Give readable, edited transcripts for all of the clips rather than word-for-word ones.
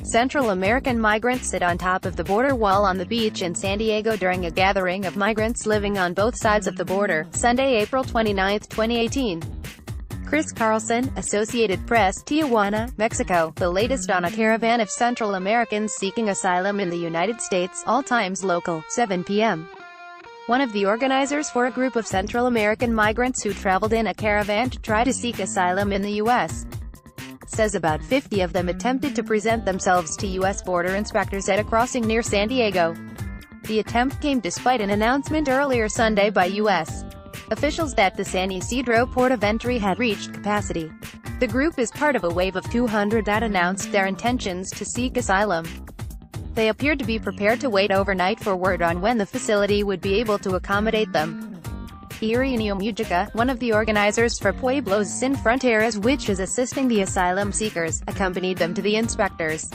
Central American migrants sit on top of the border wall on the beach in San Diego during a gathering of migrants living on both sides of the border, Sunday, April 29, 2018. Chris Carlson, Associated Press, Tijuana, Mexico, the latest on a caravan of Central Americans seeking asylum in the United States, all times local, 7 p.m. One of the organizers for a group of Central American migrants who traveled in a caravan to try to seek asylum in the U.S. says about 50 of them attempted to present themselves to U.S. border inspectors at a crossing near San Diego. The attempt came despite an announcement earlier Sunday by U.S. officials that the San Ysidro port of entry had reached capacity. The group is part of a wave of 200 that announced their intentions to seek asylum. They appeared to be prepared to wait overnight for word on when the facility would be able to accommodate them. Irineo Mujica, one of the organizers for Pueblos Sin Fronteras, which is assisting the asylum seekers, accompanied them to the inspectors.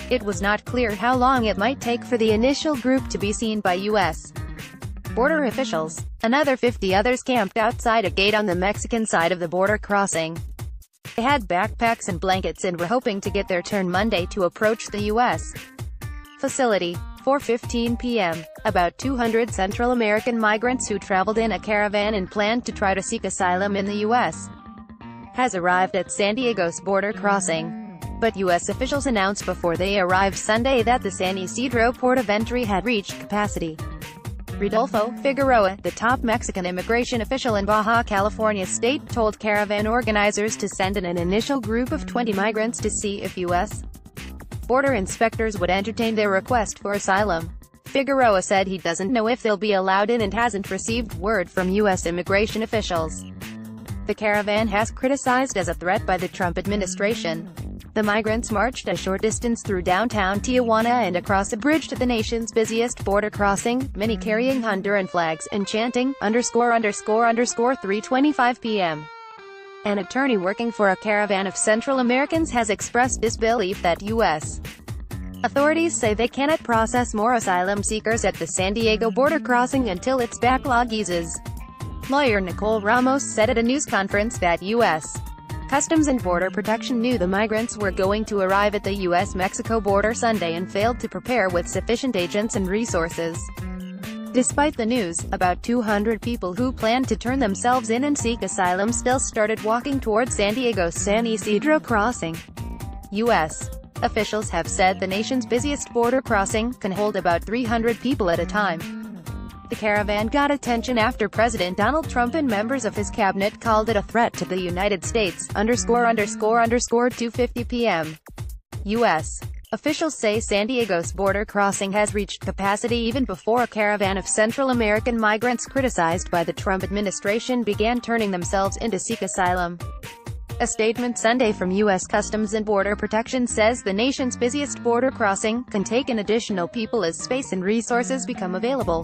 It was not clear how long it might take for the initial group to be seen by U.S. border officials. Another 50 others camped outside a gate on the Mexican side of the border crossing. They had backpacks and blankets and were hoping to get their turn Monday to approach the U.S. facility. 4:15 p.m. About 200 Central American migrants who traveled in a caravan and planned to try to seek asylum in the U.S. has arrived at San Diego's border crossing. But U.S. officials announced before they arrived Sunday that the San Ysidro port of entry had reached capacity. Rodolfo Figueroa, the top Mexican immigration official in Baja California state, told caravan organizers to send in an initial group of 20 migrants to see if U.S. border inspectors would entertain their request for asylum. Figueroa said he doesn't know if they'll be allowed in and hasn't received word from U.S. immigration officials. The caravan has criticized as a threat by the Trump administration. The migrants marched a short distance through downtown Tijuana and across a bridge to the nation's busiest border crossing, many carrying Honduran flags, and chanting, ____3:25 p.m. An attorney working for a caravan of Central Americans has expressed disbelief that U.S. authorities say they cannot process more asylum seekers at the San Diego border crossing until its backlog eases. Lawyer Nicole Ramos said at a news conference that U.S. Customs and Border Protection knew the migrants were going to arrive at the U.S.-Mexico border Sunday and failed to prepare with sufficient agents and resources. Despite the news, about 200 people who planned to turn themselves in and seek asylum still started walking towards San Diego's San Ysidro crossing. U.S. officials have said the nation's busiest border crossing can hold about 300 people at a time. The caravan got attention after President Donald Trump and members of his cabinet called it a threat to the United States, ____2:50 p.m. U.S. officials say San Diego's border crossing has reached capacity even before a caravan of Central American migrants criticized by the Trump administration began turning themselves in to seek asylum. A statement Sunday from U.S. Customs and Border Protection says the nation's busiest border crossing can take in additional people as space and resources become available.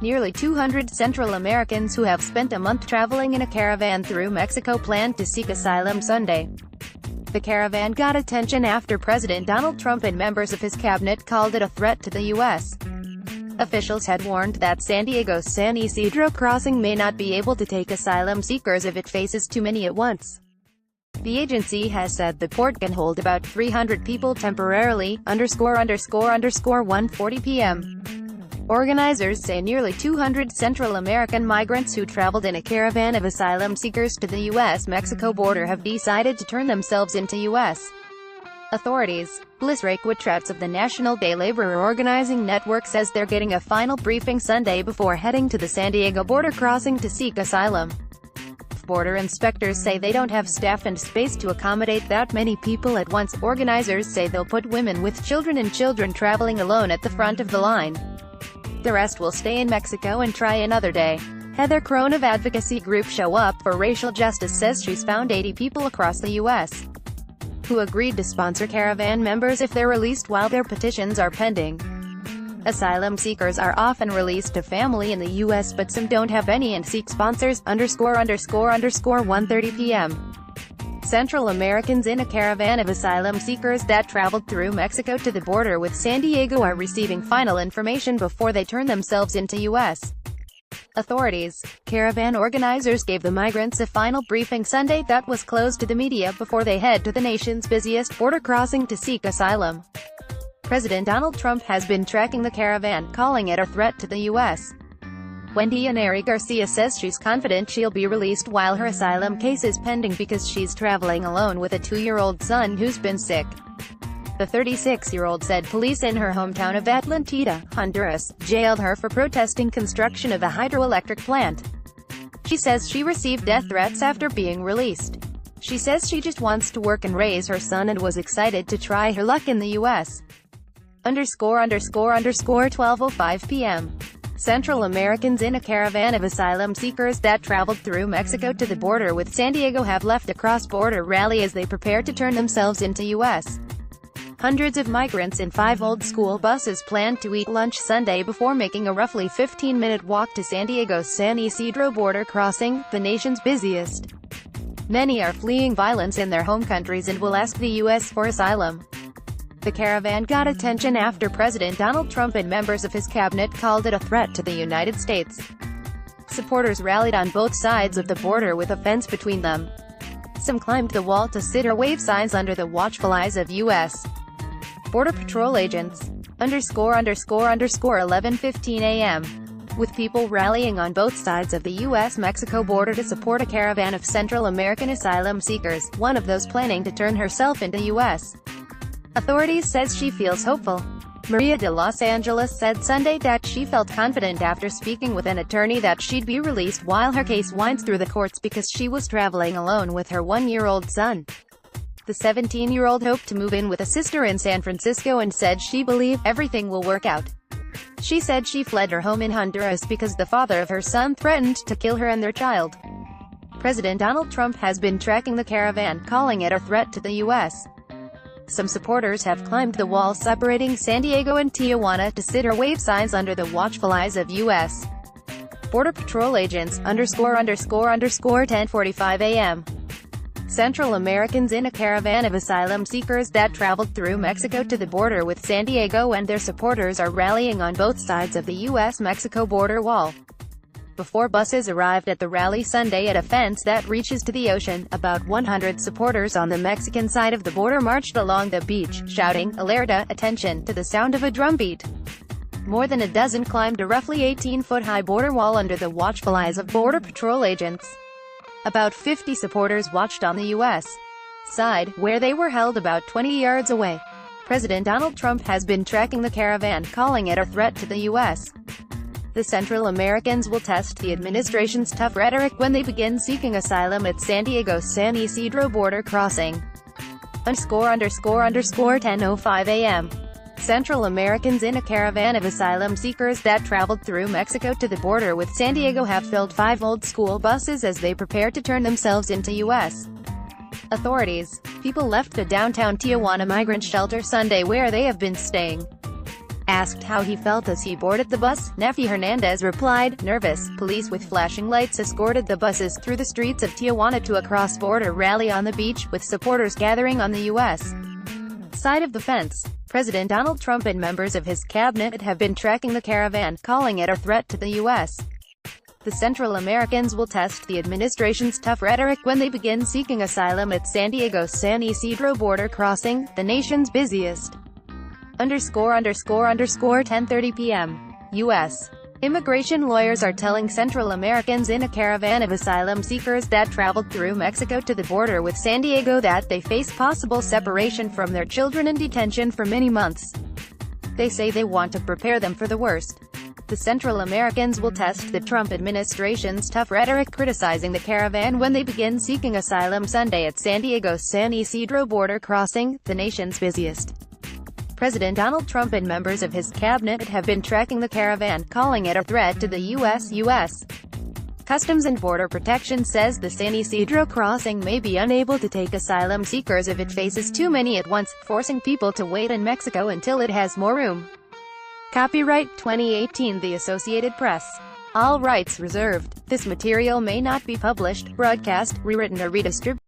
Nearly 200 Central Americans who have spent a month traveling in a caravan through Mexico planned to seek asylum Sunday. The caravan got attention after President Donald Trump and members of his cabinet called it a threat to the U.S. Officials had warned that San Diego's San Ysidro crossing may not be able to take asylum seekers if it faces too many at once. The agency has said the port can hold about 300 people temporarily, ____1:40 p.m. Organizers say nearly 200 Central American migrants who traveled in a caravan of asylum seekers to the U.S.-Mexico border have decided to turn themselves into U.S. authorities. Bliss Requitratz of the National Day Labor Organizing Network says they're getting a final briefing Sunday before heading to the San Diego border crossing to seek asylum. Border inspectors say they don't have staff and space to accommodate that many people at once. Organizers say they'll put women with children and children traveling alone at the front of the line. The rest will stay in Mexico and try another day. Heather Crone of advocacy group Show Up for Racial Justice says she's found 80 people across the U.S. who agreed to sponsor caravan members if they're released while their petitions are pending. Asylum seekers are often released to family in the U.S. but some don't have any and seek sponsors, ____1:30 p.m. Central Americans in a caravan of asylum seekers that traveled through Mexico to the border with San Diego are receiving final information before they turn themselves into U.S. Authorities. Caravan organizers gave the migrants a final briefing Sunday that was closed to the media before they head to the nation's busiest border crossing to seek asylum. President Donald Trump has been tracking the caravan, calling it a threat to the U.S. Wendy Aneri Garcia says she's confident she'll be released while her asylum case is pending because she's traveling alone with a 2-year-old son who's been sick. The 36-year-old said police in her hometown of Atlantita, Honduras, jailed her for protesting construction of a hydroelectric plant. She says she received death threats after being released. She says she just wants to work and raise her son and was excited to try her luck in the U.S. 12:05 p.m. Central Americans in a caravan of asylum seekers that traveled through Mexico to the border with San Diego have left a cross-border rally as they prepare to turn themselves into U.S. Hundreds of migrants in 5 old school buses planned to eat lunch Sunday before making a roughly 15-minute walk to San Diego's San Isidro border crossing, the nation's busiest. Many are fleeing violence in their home countries and will ask the U.S. for asylum. The caravan got attention after President Donald Trump and members of his cabinet called it a threat to the United States. Supporters rallied on both sides of the border with a fence between them. Some climbed the wall to sit or wave signs under the watchful eyes of U.S. Border Patrol agents. 11:15 a.m. With people rallying on both sides of the U.S.-Mexico border to support a caravan of Central American asylum seekers, one of those planning to turn herself into U.S. Authorities says she feels hopeful. Maria de Los Angeles said Sunday that she felt confident after speaking with an attorney that she'd be released while her case winds through the courts because she was traveling alone with her 1-year-old son. The 17-year-old hoped to move in with a sister in San Francisco and said she believed everything will work out. She said she fled her home in Honduras because the father of her son threatened to kill her and their child. President Donald Trump has been tracking the caravan, calling it a threat to the U.S. Some supporters have climbed the wall separating San Diego and Tijuana to sit or wave signs under the watchful eyes of U.S. Border Patrol agents. 10:45 a.m. Central Americans in a caravan of asylum seekers that traveled through Mexico to the border with San Diego and their supporters are rallying on both sides of the U.S.-Mexico border wall. Before buses arrived at the rally Sunday at a fence that reaches to the ocean, about 100 supporters on the Mexican side of the border marched along the beach, shouting, "Alerta, attention," to the sound of a drumbeat. More than a dozen climbed a roughly 18-foot-high border wall under the watchful eyes of Border Patrol agents. About 50 supporters watched on the U.S. side, where they were held about 20 yards away. President Donald Trump has been tracking the caravan, calling it a threat to the U.S. The Central Americans will test the administration's tough rhetoric when they begin seeking asylum at San Diego's San Isidro border crossing. 10:05 a.m. Central Americans in a caravan of asylum seekers that traveled through Mexico to the border with San Diego have filled 5 old school buses as they prepare to turn themselves into U.S. authorities. People left the downtown Tijuana migrant shelter Sunday where they have been staying. Asked how he felt as he boarded the bus, Nefi Hernandez replied, "Nervous." Police with flashing lights escorted the buses through the streets of Tijuana to a cross-border rally on the beach, with supporters gathering on the U.S. side of the fence. President Donald Trump and members of his cabinet have been tracking the caravan, calling it a threat to the U.S. The Central Americans will test the administration's tough rhetoric when they begin seeking asylum at San Diego's San Isidro border crossing, the nation's busiest. 10:30 p.m. U.S. Immigration lawyers are telling Central Americans in a caravan of asylum seekers that traveled through Mexico to the border with San Diego that they face possible separation from their children and detention for many months. They say they want to prepare them for the worst. The Central Americans will test the Trump administration's tough rhetoric criticizing the caravan when they begin seeking asylum Sunday at San Diego's San Isidro border crossing, the nation's busiest. President Donald Trump and members of his cabinet have been tracking the caravan, calling it a threat to the U.S. Customs and Border Protection says the San Isidro crossing may be unable to take asylum seekers if it faces too many at once, forcing people to wait in Mexico until it has more room. Copyright 2018 The Associated Press. All rights reserved. This material may not be published, broadcast, rewritten or redistributed.